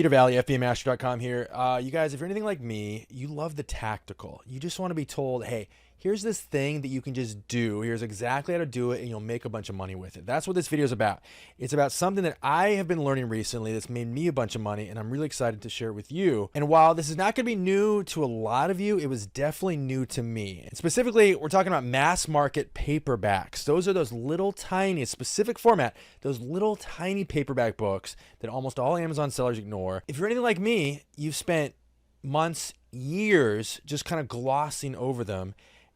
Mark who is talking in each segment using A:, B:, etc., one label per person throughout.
A: Peter Valley, FBAmaster.com here. You guys, if you're anything like me, you love the tactical. You just want to be told, hey, here's this thing that you can just do. Here's exactly how to do it, and you'll make a bunch of money with it. That's what this video is about. It's about something that I have been learning recently that's made me a bunch of money, and I'm really excited to share it with you. And while this is not going to be new to a lot of you, it was definitely new to me. And specifically, we're talking about mass market paperbacks. Those are those little tiny, specific format, those little tiny paperback books that almost all Amazon sellers ignore. If you're anything like me, you've spent months, years just kind of glossing over them.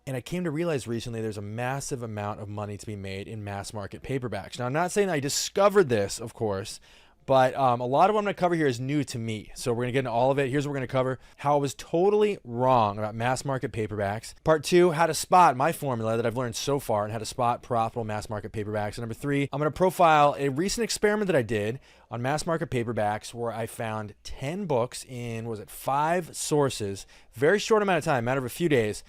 A: And I came to realize recently there's a massive amount of money to be made in mass market paperbacks. Now, I'm not saying I discovered this, of course, but a lot of what I'm going to cover here is new to me. So we're going to get into all of it. Here's what we're going to cover: how I was totally wrong about mass market paperbacks. Part 2, how to spot my formula that I've learned so far and how to spot profitable mass market paperbacks. And number 3, I'm going to profile a recent experiment that I did on mass market paperbacks where I found 10 books in, 5 sources, very short amount of time, matter of a few days.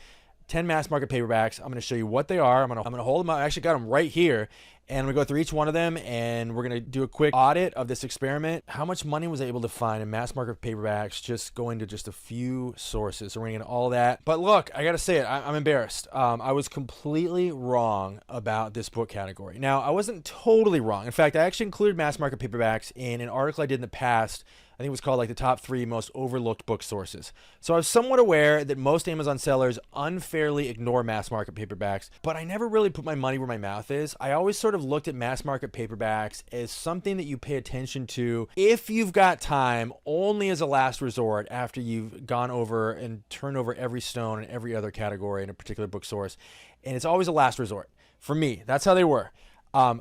A: 10 mass market paperbacks. I'm going to show you what they are. I'm going to hold them up. I actually got them right here, and I'm going to go through each one of them, and we're going to do a quick audit of this experiment. How much money was I able to find in mass market paperbacks just going to just a few sources? So we're going to get all that. But look, I got to say it. I'm embarrassed. I was completely wrong about this book category. Now, I wasn't totally wrong. In fact, I actually included mass market paperbacks in an article I did in the past. I think it was called like the top 3 most overlooked book sources. So I was somewhat aware that most Amazon sellers unfairly ignore mass market paperbacks, but I never really put my money where my mouth is. I always sort of looked at mass market paperbacks as something that you pay attention to if you've got time, only as a last resort after you've gone over and turned over every stone in every other category in a particular book source. And it's always a last resort. For me, that's how they were.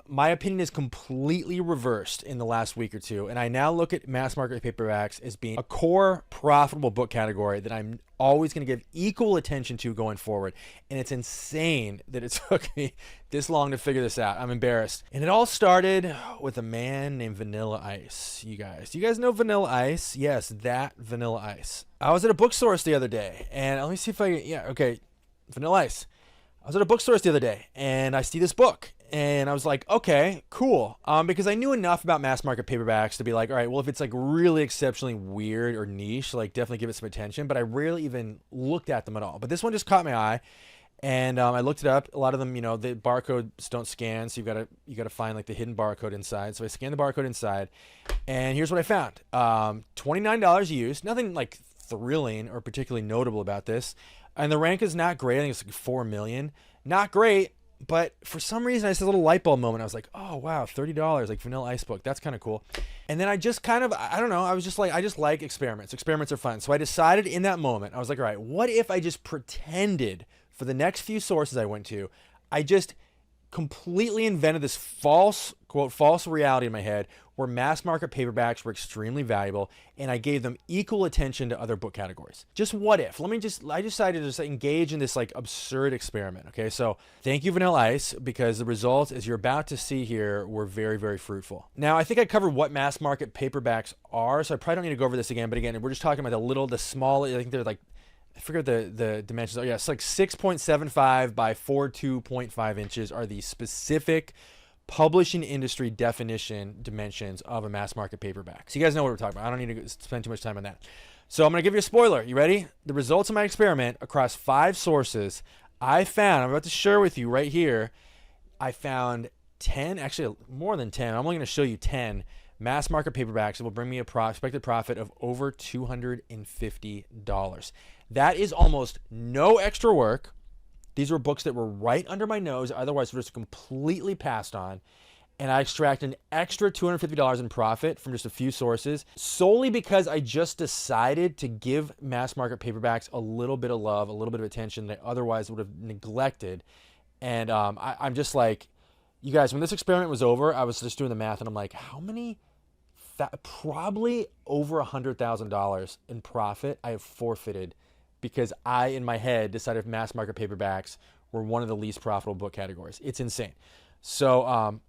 A: My opinion is completely reversed in the last week or two, and I now look at mass market paperbacks as being a core profitable book category that I'm always going to give equal attention to going forward. And it's insane that it took me this long to figure this out. I'm embarrassed. And it all started with a man named Vanilla Ice. You guys know Vanilla Ice? Yes, that Vanilla Ice. I was at a bookstore the other day, and let me see if Vanilla Ice. I was at a bookstore the other day, and I see this book. And I was like, okay, cool. Because I knew enough about mass market paperbacks to be like, all right, well, if it's like really exceptionally weird or niche, like definitely give it some attention. But I rarely even looked at them at all. But this one just caught my eye, and I looked it up. A lot of them, the barcodes don't scan, so you got to find like the hidden barcode inside. So I scanned the barcode inside, and here's what I found: $29 used. Nothing like thrilling or particularly notable about this. And the rank is not great. I think it's like 4 million. Not great. But for some reason, I just had a little light bulb moment. I was like, oh, wow, $30, like Vanilla Ice book. That's kind of cool. And then I just kind of, I don't know, I was just like, I just like experiments. Experiments are fun. So I decided in that moment, I was like, all right, what if I just pretended for the next few sources I went to, I just completely invented this false, quote, false reality in my head where mass market paperbacks were extremely valuable, and I gave them equal attention to other book categories. Just what if? I decided to just engage in this like absurd experiment. Okay, so thank you, Vanilla Ice, because the results, as you're about to see here, were very, very fruitful. Now, I think I covered what mass market paperbacks are, so I probably don't need to go over this again, but again, we're just talking about the small, I think they're like, I forget the dimensions. Oh yeah, it's like 6.75 by 4.2.5 inches are the specific publishing industry definition dimensions of a mass market paperback. So you guys know what we're talking about. I don't need to spend too much time on that. So I'm going to give you a spoiler. You ready? The results of my experiment across 5 sources, I'm about to share with you right here. I found 10, actually more than 10. I'm only going to show you 10 mass market paperbacks that will bring me a expected profit of over $250. That is almost no extra work. These were books that were right under my nose, otherwise just completely passed on. And I extracted an extra $250 in profit from just a few sources solely because I just decided to give mass market paperbacks a little bit of love, a little bit of attention that I otherwise would have neglected. And I'm just like, you guys, when this experiment was over, I was just doing the math, and I'm like, how many? Probably over $100,000 in profit I have forfeited because I, in my head, decided mass market paperbacks were one of the least profitable book categories. It's insane. So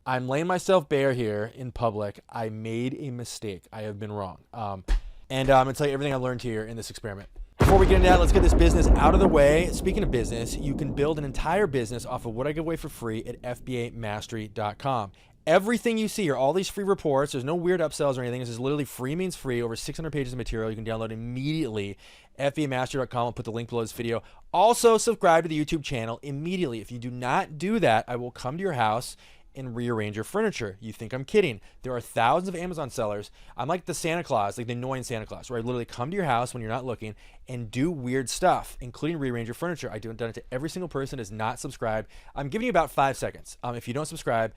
A: I'm laying myself bare here in public. I made a mistake. I have been wrong. And I'm going to tell you everything I learned here in this experiment. Before we get into that, let's get this business out of the way. Speaking of business, you can build an entire business off of what I give away for free at FBAmastery.com. Everything you see are all these free reports. There's no weird upsells or anything. This is literally free means free. Over 600 pages of material you can download immediately. FBAmaster.com. I'll put the link below this video. Also, subscribe to the YouTube channel immediately. If you do not do that, I will come to your house and rearrange your furniture. You think I'm kidding. There are thousands of Amazon sellers. I'm like the Santa Claus, like the annoying Santa Claus, where I literally come to your house when you're not looking and do weird stuff, including rearrange your furniture. I've done it to every single person that is not subscribed. I'm giving you about 5 seconds. If you don't subscribe,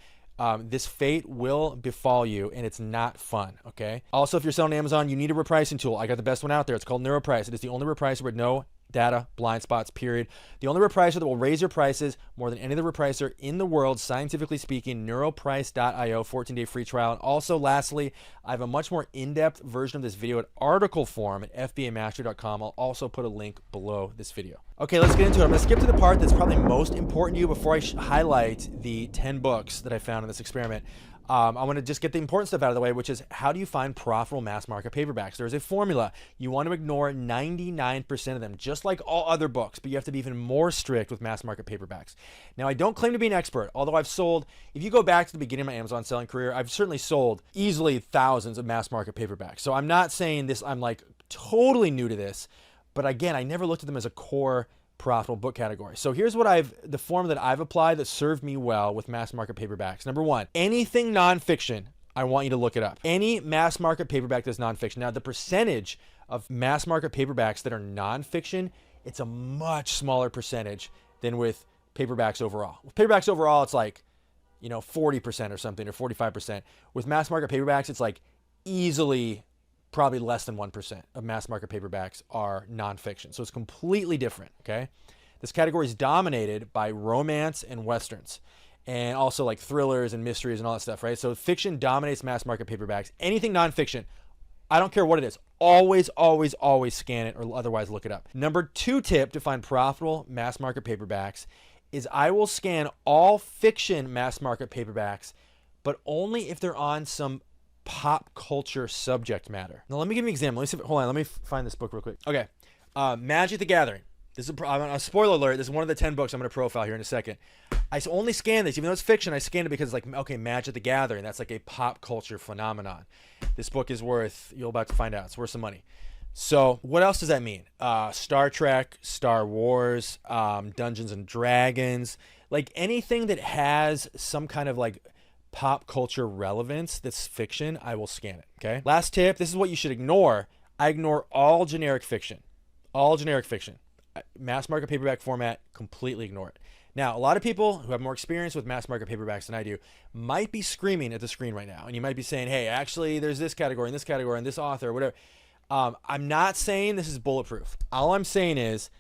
A: this fate will befall you, and it's not fun, okay? Also, if you're selling on Amazon, you need a repricing tool. I got the best one out there. It's called NeuroPrice. It is the only repricer with no data, blind spots, period. The only repricer that will raise your prices more than any other repricer in the world, scientifically speaking. Neuroprice.io, 14-day free trial. And also, lastly, I have a much more in-depth version of this video at article form at FBAmaster.com. I'll also put a link below this video. Okay, let's get into it. I'm going to skip to the part that's probably most important to you before I highlight the 10 books that I found in this experiment. I want to just get the important stuff out of the way, which is how do you find profitable mass market paperbacks? There's a formula. You want to ignore 99% of them, just like all other books, but you have to be even more strict with mass market paperbacks. Now, I don't claim to be an expert, although I've sold, if you go back to the beginning of my Amazon selling career, I've certainly sold easily thousands of mass market paperbacks. So I'm not saying this, I'm like totally new to this, but again, I never looked at them as a core profitable book category. So here's what the form that I've applied that served me well with mass market paperbacks. Number one, anything nonfiction, I want you to look it up. Any mass market paperback that's nonfiction. Now, the percentage of mass market paperbacks that are nonfiction, it's a much smaller percentage than with paperbacks overall. With paperbacks overall, it's like, 40% or something, or 45%. With mass market paperbacks, it's like easily probably less than 1% of mass market paperbacks are nonfiction. So it's completely different, okay? This category is dominated by romance and Westerns, and also like thrillers and mysteries and all that stuff, right? So fiction dominates mass market paperbacks. Anything nonfiction, I don't care what it is, always, always, always scan it or otherwise look it up. Number 2 tip to find profitable mass market paperbacks is I will scan all fiction mass market paperbacks, but only if they're on some pop culture subject matter. Now, let me give you an example. Hold on, let me find this book real quick. Okay, Magic the Gathering. This is a spoiler alert. This is one of the 10 books I'm going to profile here in a second. I only scan this, even though it's fiction. I scan it because it's like, okay, Magic the Gathering. That's like a pop culture phenomenon. This book is worth, you're about to find out, it's worth some money. So what else does that mean? Star Trek, Star Wars, Dungeons and Dragons, like anything that has some kind of like pop culture relevance that's fiction, I will scan it, okay? Last tip, this is what you should ignore. I ignore all generic fiction. All generic fiction. Mass market paperback format, completely ignore it. Now, a lot of people who have more experience with mass market paperbacks than I do might be screaming at the screen right now, and you might be saying, hey, actually, there's this category and this author, whatever. I'm not saying this is bulletproof. All I'm saying is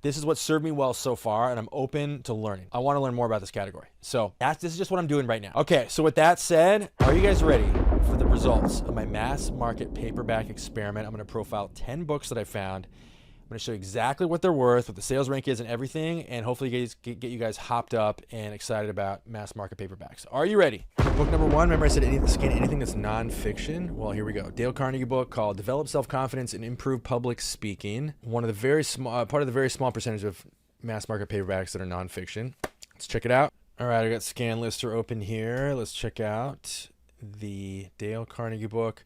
A: this is what served me well so far, and I'm open to learning. I want to learn more about this category. So this is just what I'm doing right now. Okay, so with that said, are you guys ready for the results of my mass market paperback experiment? I'm going to profile 10 books that I found. I'm going to show you exactly what they're worth, what the sales rank is and everything, and hopefully get you guys hopped up and excited about mass market paperbacks. Are you ready? Book number 1, remember I said scan anything that's nonfiction? Well, here we go. Dale Carnegie book called Develop Self-Confidence and Improve Public Speaking. One of the very small, part of the very small percentage of mass market paperbacks that are nonfiction. Let's check it out. All right, I got Scan Lister open here. Let's check out the Dale Carnegie book.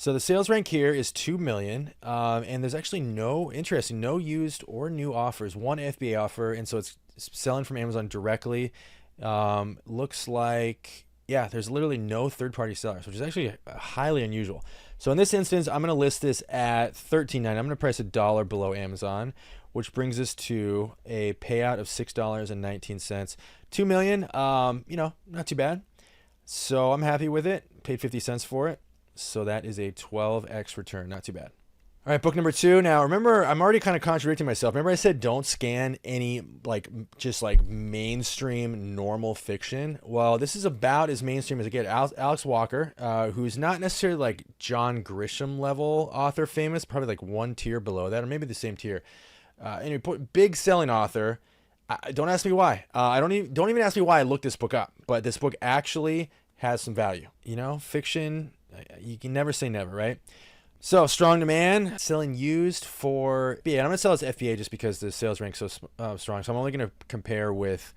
A: So the sales rank here is 2 million, and there's actually no used or new offers, one FBA offer, and so it's selling from Amazon directly. Looks like, yeah, there's literally no third-party sellers, which is actually highly unusual. So in this instance, I'm going to list this at $13.99. I'm going to price $1 below Amazon, which brings us to a payout of $6.19. 2 million, not too bad. So I'm happy with it. Paid 50 cents for it. So that is a 12x return. Not too bad. All right, book number 2. Now, remember, I'm already kind of contradicting myself. Remember I said don't scan any just mainstream normal fiction? Well, this is about as mainstream as it gets. Alex Walker, who's not necessarily like John Grisham level author famous, probably like one tier below that, or maybe the same tier. Anyway, big selling author. Don't ask me why. Don't even ask me why I looked this book up. But this book actually has some value. Fiction, you can never say never, right? So strong demand, selling used for FBA. And I'm going to sell this FBA just because the sales rank is so strong. So I'm only going to compare with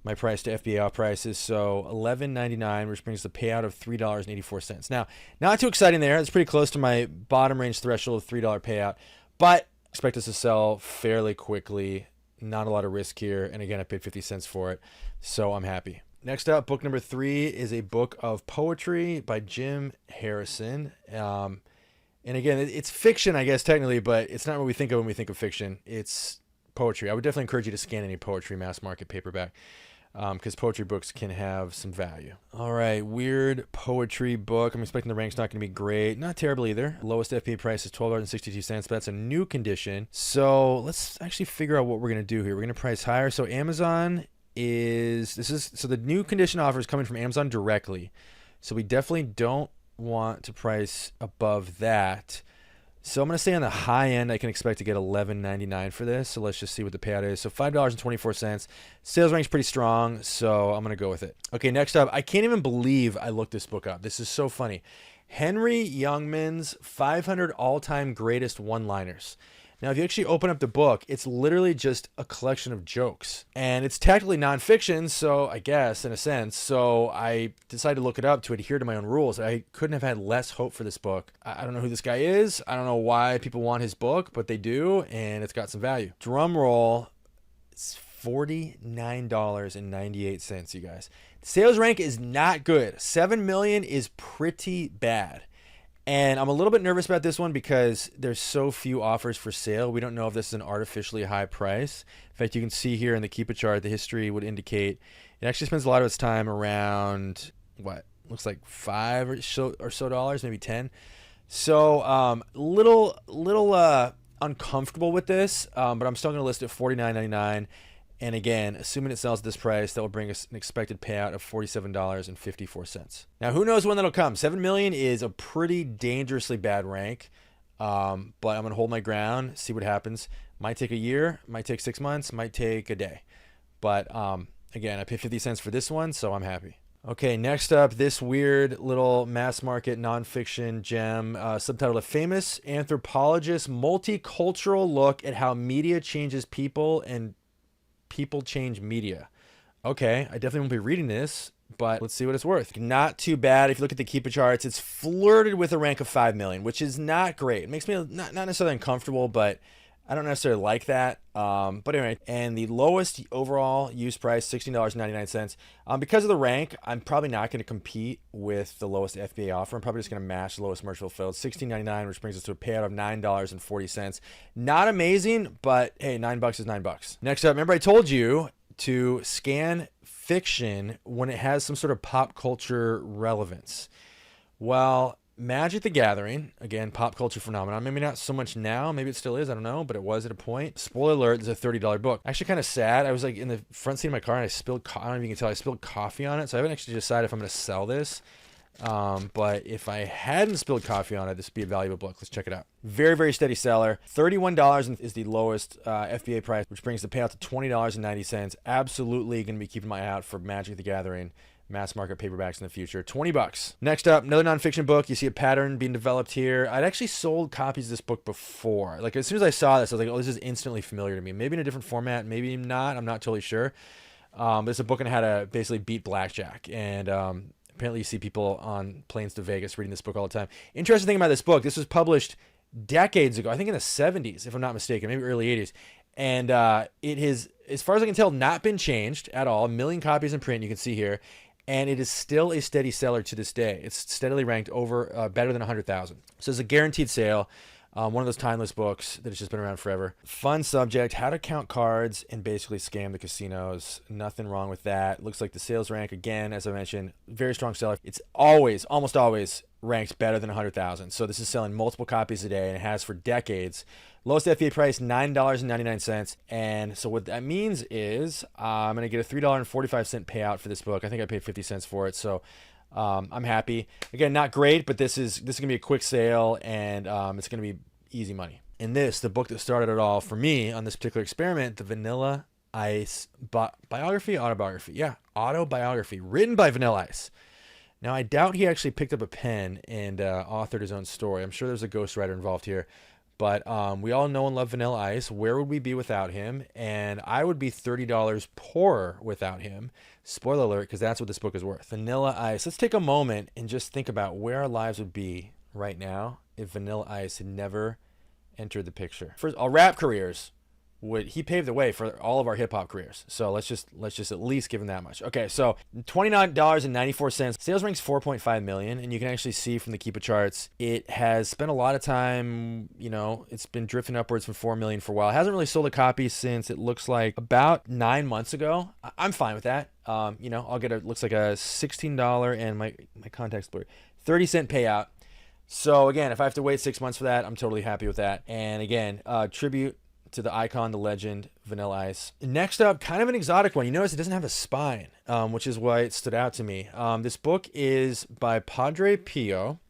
A: my price to FBA off prices. So $11.99, which brings the payout of $3.84. Now, not too exciting there. It's pretty close to my bottom range threshold of $3 payout, but expect this to sell fairly quickly. Not a lot of risk here. And again, I paid 50 cents for it, so I'm happy. Next up, book number 3 is a book of poetry by Jim Harrison. And again, it's fiction, I guess, technically, but it's not what we think of when we think of fiction. It's poetry. I would definitely encourage you to scan any poetry mass market paperback, because poetry books can have some value. All right, weird poetry book. I'm expecting the rank's not going to be great. Not terrible either. Lowest FBA price is $12.62, but that's a new condition. So let's actually figure out what we're going to do here. We're going to price higher. So Amazon so the new condition offer is coming from Amazon directly. So we definitely don't want to price above that. So I'm going to say on the high end, I can expect to get $11.99 for this. So let's just see what the payout is. So $5.24. Sales rank's pretty strong, so I'm going to go with it. Okay, next up, I can't even believe I looked this book up. This is so funny. Henry Youngman's 500 All-Time Greatest One-Liners. Now, if you actually open up the book, it's literally just a collection of jokes. And it's technically nonfiction, so I guess, in a sense. So I decided to look it up to adhere to my own rules. I couldn't have had less hope for this book. I don't know who this guy is. I don't know why people want his book, but they do, and it's got some value. Drum roll. It's $49.98, you guys. Sales rank is not good. 7 million is pretty bad. And I'm a little bit nervous about this one because there's so few offers for sale. We don't know if this is an artificially high price. In fact, you can see here in the Keep It chart, the history would indicate it actually spends a lot of its time around, what, looks like $5 or so dollars, maybe 10. So little uncomfortable with this, but I'm still going to list it $49.99. And again, assuming it sells at this price, that will bring us an expected payout of $47.54. Now, who knows when that'll come? 7 million is a pretty dangerously bad rank, but I'm going to hold my ground, see what happens. Might take a year, might take 6 months, might take a day. But again, I paid 50 cents for this one, so I'm happy. Okay, next up, this weird little mass market nonfiction gem, subtitled A Famous Anthropologist's Multicultural Look at How Media Changes People and People Change Media. Okay, I definitely won't be reading this, but let's see what it's worth. Not too bad. If you look at the Keep It charts, it's flirted with a rank of 5 million, which is not great. It makes me not necessarily uncomfortable, but I don't necessarily like that. But anyway, and the lowest overall use price, $16.99. Because of the rank, I'm probably not going to compete with the lowest FBA offer. I'm probably just going to match the lowest merchant fulfilled, $16.99, which brings us to a payout of $9.40. Not amazing, but hey, $9 is $9. Next up, remember I told you to scan fiction when it has some sort of pop culture relevance. Well, Magic the Gathering, again, pop culture phenomenon. Maybe not so much now. Maybe it still is. I don't know. But it was at a point. Spoiler alert, it's a $30 book. Actually kind of sad. I was like in the front seat of my car and I spilled, I don't know if you can tell, I spilled coffee on it. So I haven't actually decided if I'm going to sell this. But if I hadn't spilled coffee on it, this would be a valuable book. Let's check it out. Very, very steady seller. $31 is the lowest FBA price, which brings the payout to $20.90. Absolutely going to be keeping my eye out for Magic the Gathering Mass Market Paperbacks in the future. $20. Next up, another nonfiction book. You see a pattern being developed here. I'd actually sold copies of this book before. Like as soon as I saw this, I was like, oh, this is instantly familiar to me. Maybe in a different format, maybe not. I'm not totally sure. But it's a book on how to basically beat blackjack. And apparently you see people on planes to Vegas reading this book all the time. Interesting thing about this book, this was published decades ago. I think in the 70s, if I'm not mistaken, maybe early 80s. And it has, as far as I can tell, not been changed at all. 1 million copies in print, you can see here. And it is still a steady seller to this day. It's steadily ranked over better than 100,000. So it's a guaranteed sale. One of those timeless books that has just been around forever. Fun subject, how to count cards and basically scam the casinos. Nothing wrong with that. Looks like the sales rank, again, as I mentioned, very strong seller. It's always, almost always ranked better than 100,000. So this is selling multiple copies a day and it has for decades. Lowest FBA price, $9.99. And so what that means is I'm going to get a $3.45 payout for this book. I think I paid 50 cents for it. So I'm happy. Again, not great, but this is going to be a quick sale and it's going to be easy money. And this, the book that started it all for me on this particular experiment, the Vanilla Ice biography, autobiography. Yeah, autobiography written by Vanilla Ice. Now, I doubt he actually picked up a pen and authored his own story. I'm sure there's a ghostwriter involved here. But we all know and love Vanilla Ice. Where would we be without him? And I would be $30 poorer without him. Spoiler alert, because that's what this book is worth. Vanilla Ice. Let's take a moment and just think about where our lives would be right now if Vanilla Ice had never entered the picture. For our rap careers, he paved the way for all of our hip hop careers. So let's just at least give him that much. Okay, so $29.94. Sales ranks 4.5 million, and you can actually see from the Keepa charts, it has spent a lot of time, you know, it's been drifting upwards from 4 million for a while. It hasn't really sold a copy since it looks like about 9 months ago. I'm fine with that. You know, I'll get looks like a $16 and my contact's blurry, 30-cent payout. So again, if I have to wait 6 months for that, I'm totally happy with that. And again, tribute to the icon, the legend, Vanilla Ice. Next up, kind of an exotic one. You notice it doesn't have a spine, which is why it stood out to me. This book is by Padre Pio.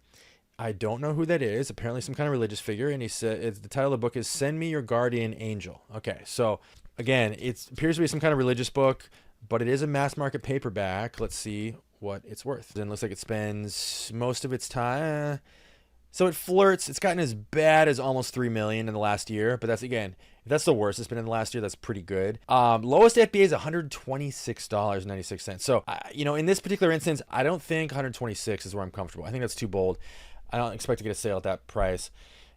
A: I don't know who that is. Apparently some kind of religious figure. And he said the title of the book is Send Me Your Guardian Angel. Okay, so again, it appears to be some kind of religious book, but it is a mass market paperback. Let's see what it's worth. And it looks like it spends most of its time. So it flirts. It's gotten as bad as almost 3 million in the last year, but that's, again, if that's the worst it's been in the last year, that's pretty good. Lowest FBA is $126.96. So, you know, in this particular instance, I don't think 126 is where I'm comfortable. I think that's too bold. I don't expect to get a sale at that price,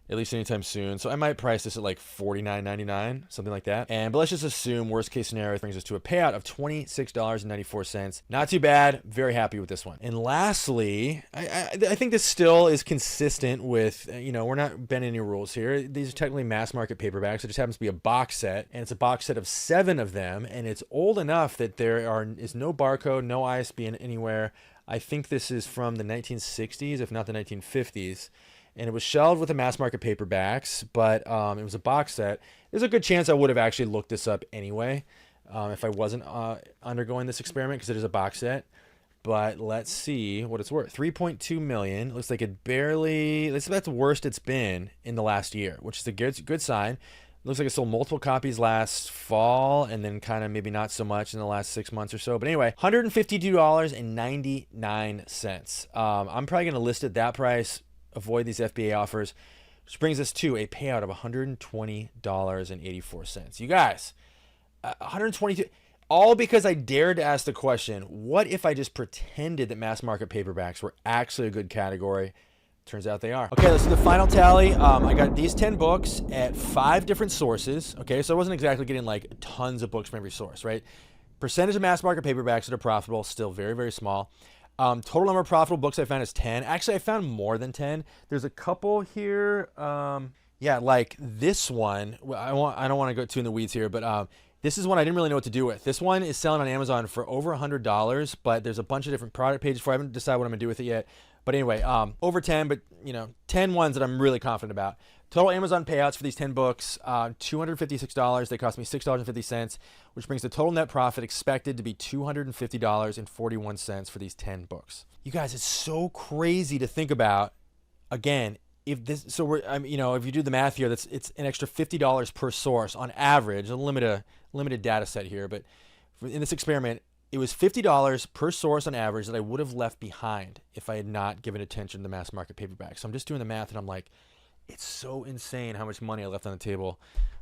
A: at least anytime soon. So I might price this at like $49.99, something like that. But let's just assume worst case scenario brings us to a payout of $26.94. Not too bad. Very happy with this one. And lastly, I think this still is consistent with, you know, we're not bending any rules here. These are technically mass market paperbacks. It just happens to be a box set, and it's a box set of 7 of them, and it's old enough that there is no barcode, no ISBN anywhere. I think this is from the 1960s, if not the 1950s. And it was shelved with the mass market paperbacks, but it was a box set. There's a good chance I would have actually looked this up anyway if I wasn't undergoing this experiment, because it is a box set. But let's see what it's worth. 3.2 million. Looks like it barely, that's the worst it's been in the last year, which is a good sign. Looks like it sold multiple copies last fall, and then kind of maybe not so much in the last 6 months or so. But anyway, $152.99. I'm probably going to list it that price, avoid these FBA offers, which brings us to a payout of $120.84. You guys, 122, all because I dared to ask the question, what if I just pretended that mass market paperbacks were actually a good category? Turns out they are. Okay, let's do the final tally. I got these 10 books at 5 different sources. Okay, so I wasn't exactly getting like tons of books from every source, right? Percentage of mass market paperbacks that are profitable, still very, very small. Total number of profitable books I found is 10. Actually, I found more than 10. There's a couple here. Yeah, like this one. I don't want to go too in the weeds here, but this is one I didn't really know what to do with. This one is selling on Amazon for over $100, but there's a bunch of different product pages for it. I haven't decided what I'm gonna do with it yet. But anyway, over 10, but you know, 10 ones that I'm really confident about. Total Amazon payouts for these 10 books, $256. They cost me $6.50, which brings the total net profit expected to be $250.41 for these 10 books. You guys, it's so crazy to think about. Again, if this, so we're, you know, if you do the math here, it's an extra $50 per source on average. A limited data set here, but in this experiment, it was $50 per source on average that I would have left behind if I had not given attention to the mass market paperback. So I'm just doing the math, and I'm like, it's so insane how much money I left on the table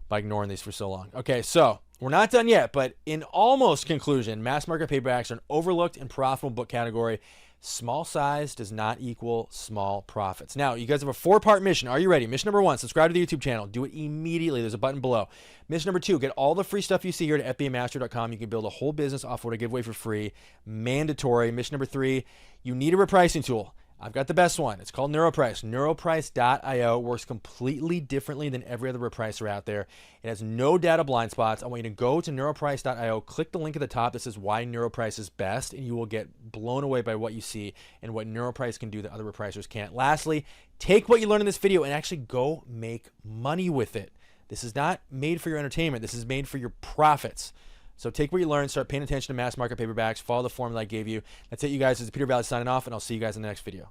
A: by ignoring these for so long. Okay, so we're not done yet, but in almost conclusion, mass market paperbacks are an overlooked and profitable book category. Small size does not equal small profits. Now, you guys have a 4-part mission. Are you ready? Mission number 1, subscribe to the YouTube channel. Do it immediately. There's a button below. Mission number 2, get all the free stuff you see here at fbamaster.com. You can build a whole business off what I give away for free. Mandatory. Mission number 3, you need a repricing tool. I've got the best one. It's called NeuroPrice. NeuroPrice.io works completely differently than every other repricer out there. It has no data blind spots. I want you to go to NeuroPrice.io, click the link at the top that says why NeuroPrice is best, and you will get blown away by what you see and what NeuroPrice can do that other repricers can't. Lastly, take what you learned in this video and actually go make money with it. This is not made for your entertainment. This is made for your profits. So take what you learned, start paying attention to mass market paperbacks, follow the formula I gave you. That's it, you guys. This is Peter Valley signing off, and I'll see you guys in the next video.